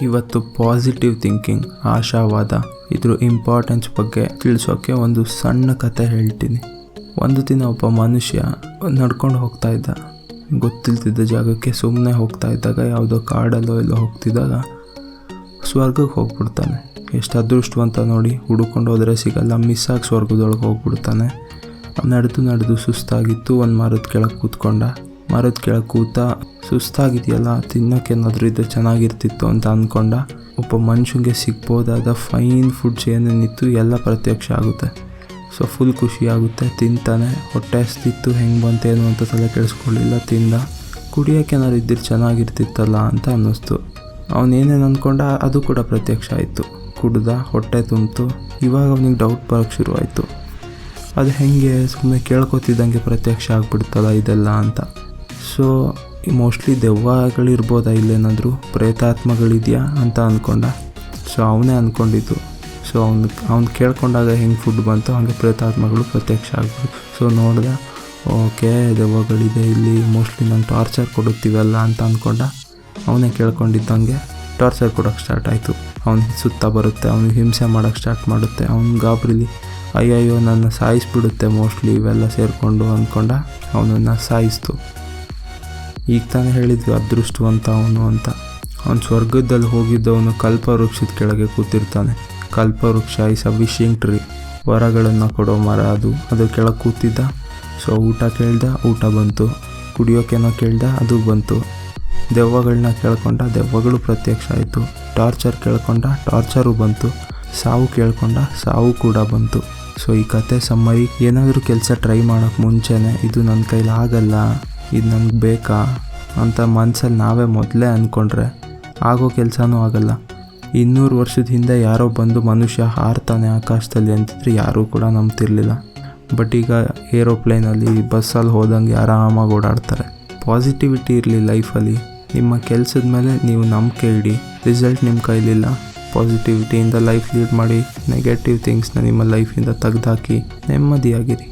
ಇವತ್ತು positive thinking, ಆಶಾವಾದ, ಇದ್ರ importance ಬಗ್ಗೆ ತಿಳಿಸೋಕ್ಕೆ ಒಂದು ಸಣ್ಣ ಕತೆ ಹೇಳ್ತೀನಿ. ಒಂದು ದಿನ ಒಬ್ಬ ಮನುಷ್ಯ ನಡ್ಕೊಂಡು ಹೋಗ್ತಾ ಇದ್ದ. ಗೊತ್ತಿಲ್ತಿದ್ದ ಜಾಗಕ್ಕೆ ಸುಮ್ಮನೆ ಹೋಗ್ತಾ ಇದ್ದಾಗ ಯಾವುದೋ ಕಾಡಲ್ಲೋ ಎಲ್ಲೋ ಹೋಗ್ತಿದ್ದಾಗ ಸ್ವರ್ಗಕ್ಕೆ ಹೋಗ್ಬಿಡ್ತಾನೆ. ಎಷ್ಟು ಅದೃಷ್ಟವಂತ ನೋಡಿ, ಹುಡುಕೊಂಡು ಹೋದರೆ ಸಿಗಲ್ಲ, ಮಿಸ್ ಆಗಿ ಸ್ವರ್ಗದೊಳಗೆ ಹೋಗ್ಬಿಡ್ತಾನೆ. ನಡೆದು ಸುಸ್ತಾಗಿತ್ತು. ಒಂದು ಮರದ ಕೆಳಗೆ ಕೂತ್ಕೊಂಡ. ಮರದ ಕೆಳಗೆ ಕೂತ ಸುಸ್ತಾಗಿದೆಯಲ್ಲ, ತಿನ್ನೋಕ್ಕೇನಾದರೂ ಇದ್ದರೆ ಚೆನ್ನಾಗಿರ್ತಿತ್ತು ಅಂತ ಅಂದ್ಕೊಂಡ. ಒಬ್ಬ ಮನುಷ್ಯನಿಗೆ ಸಿಗ್ಬೋದಾದ ಫೈನ್ ಫುಡ್ಸ್ ಏನೇನಿತ್ತು ಎಲ್ಲ ಪ್ರತ್ಯಕ್ಷ ಆಗುತ್ತೆ. ಸೊ ಫುಲ್ ಖುಷಿ ಆಗುತ್ತೆ. ತಿಂತಾನೆ. ಹೊಟ್ಟೆ ಹಸ್ತಿತ್ತು, ಹೆಂಗೆ ಬಂತೇನು ಅಂತ ತಲೆ ಕೆಡಿಸ್ಕೊಳ್ಳಿಲ್ಲ, ತಿಂದ. ಕುಡಿಯೋಕ್ಕೇನಾದ್ರು ಇದ್ದಿರು ಚೆನ್ನಾಗಿರ್ತಿತ್ತಲ್ಲ ಅಂತ ಅನ್ನಿಸ್ತು. ಅವನೇನೇನು ಅಂದ್ಕೊಂಡ ಅದು ಕೂಡ ಪ್ರತ್ಯಕ್ಷ ಆಯಿತು. ಕುಡ್ದ, ಹೊಟ್ಟೆ ತುಂಬಿತು. ಇವಾಗ ಅವನಿಗೆ ಡೌಟ್ ಬರೋಕ್ಕೆ ಶುರುವಾಯಿತು. ಅದು ಹೆಂಗೆ ಸುಮ್ಮನೆ ಕೇಳ್ಕೊತಿದ್ದಂಗೆ ಪ್ರತ್ಯಕ್ಷ ಆಗ್ಬಿಡ್ತಲ್ಲ ಇದೆಲ್ಲ ಅಂತ. ಸೊ ಮೋಸ್ಟ್ಲಿ ದೆವ್ವಗಳಿರ್ಬೋದಾ, ಇಲ್ಲೇನಾದರೂ ಪ್ರೇತಾತ್ಮಗಳಿದೆಯಾ ಅಂತ ಅಂದ್ಕೊಂಡ. ಸೊ ಅವನೇ ಅಂದ್ಕೊಂಡಿದ್ದು. ಸೊ ಅವ್ನು ಕೇಳ್ಕೊಂಡಾಗ ಹೆಂಗೆ ಫುಡ್ ಬಂತು ಹಾಗೆ ಪ್ರೇತಾತ್ಮಗಳು ಪ್ರತ್ಯಕ್ಷ ಆಗ್ಬಿಟ್ಟು. ಸೊ ನೋಡ್ದೆ, ಓಕೆ ದೆವ್ವಗಳಿದೆ ಇಲ್ಲಿ, ಮೋಸ್ಟ್ಲಿ ನಂಗೆ ಟಾರ್ಚರ್ ಕೊಡುತ್ತೀವಲ್ಲ ಅಂತ ಅಂದ್ಕೊಂಡ. ಅವನೇ ಕೇಳ್ಕೊಂಡಿದ್ದಂಗೆ ಟಾರ್ಚರ್ ಕೊಡೋಕ್ಕೆ ಸ್ಟಾರ್ಟ್ ಆಯಿತು. ಅವ್ನು ಸುತ್ತ ಬರುತ್ತೆ, ಅವ್ನಿಗೆ ಹಿಂಸೆ ಮಾಡೋಕ್ಕೆ ಸ್ಟಾರ್ಟ್ ಮಾಡುತ್ತೆ. ಅವ್ನು ಗಾಬರಿಲಿ ಅಯ್ಯಯ್ಯೋ ನನ್ನ ಸಾಯಿಸ್ಬಿಡುತ್ತೆ ಮೋಸ್ಟ್ಲಿ ಇವೆಲ್ಲ ಸೇರಿಕೊಂಡು ಅಂದ್ಕೊಂಡ. ಅವನನ್ನು ಸಾಯಿಸ್ತು. ಈಗ ತಾನೇ ಹೇಳಿದ್ವಿ ಅದೃಷ್ಟವಂತ ಅವನು ಅಂತ. ಅವ್ನು ಸ್ವರ್ಗದಲ್ಲಿ ಹೋಗಿದ್ದವನು ಕಲ್ಪವೃಕ್ಷದ ಕೆಳಗೆ ಕೂತಿರ್ತಾನೆ. ಕಲ್ಪವೃಕ್ಷ ಇಸ್ ಅ ವಿಶಿಂಗ್ ಟ್ರೀ, ವರಗಳನ್ನು ಕೊಡೋ ಮರ ಅದು. ಅದ್ರ ಕೆಳಗೆ ಕೂತಿದ್ದ. ಸೊ ಊಟ ಕೇಳ್ದ, ಊಟ ಬಂತು. ಕುಡಿಯೋಕ್ಕೇನೋ ಕೇಳ್ದ, ಅದು ಬಂತು. ದೆವ್ವಗಳನ್ನ ಕೇಳ್ಕೊಂಡ, ದೆವ್ವಗಳು ಪ್ರತ್ಯಕ್ಷ ಆಯಿತು. ಟಾರ್ಚರ್ ಕೇಳ್ಕೊಂಡ, ಟಾರ್ಚರು ಬಂತು. ಸಾವು ಕೇಳ್ಕೊಂಡ, ಸಾವು ಕೂಡ ಬಂತು. ಸೊ ಈ ಕತೆ ಸಮ್ಮರಿ, ಏನಾದರೂ ಕೆಲಸ ಟ್ರೈ ಮಾಡೋಕ್ಕೆ ಮುಂಚೆನೇ ಇದು ನನ್ನ ಕೈಲಿ ಆಗಲ್ಲ, ಇದು ನನಗೆ ಬೇಕಾ ಅಂತ ಮನಸ್ಸಲ್ಲಿ ನಾವೇ ಮೊದಲೇ ಅಂದ್ಕೊಂಡ್ರೆ ಆಗೋ ಕೆಲಸನೂ ಆಗಲ್ಲ. 200 ವರ್ಷದ ಹಿಂದೆ ಯಾರೋ ಬಂದು ಮನುಷ್ಯ ಹಾರ್ತಾನೆ ಆಕಾಶದಲ್ಲಿ ಅಂತಿದ್ರೆ ಯಾರೂ ಕೂಡ ನಂಬ್ತಿರ್ಲಿಲ್ಲ. ಬಟ್ ಈಗ ಏರೋಪ್ಲೇನಲ್ಲಿ, ಬಸ್ಸಲ್ಲಿ ಹೋದಂಗೆ ಆರಾಮಾಗಿ ಓಡಾಡ್ತಾರೆ. ಪಾಸಿಟಿವಿಟಿ ಇರಲಿ ಲೈಫಲ್ಲಿ. ನಿಮ್ಮ ಕೆಲಸದ ಮೇಲೆ ನೀವು ನಂಬಿಕೆ ಇಡಿ. ರಿಸಲ್ಟ್ ನಿಮ್ಮ ಕೈಲಿಲ್ಲ. ಪಾಸಿಟಿವಿಟಿಯಿಂದ ಲೈಫ್ ಲೀಡ್ ಮಾಡಿ. ನೆಗೆಟಿವ್ ಥಿಂಗ್ಸ್ನ ನಿಮ್ಮ ಲೈಫಿಂದ ತೆಗೆದುಹಾಕಿ ನೆಮ್ಮದಿಯಾಗಿರಿ.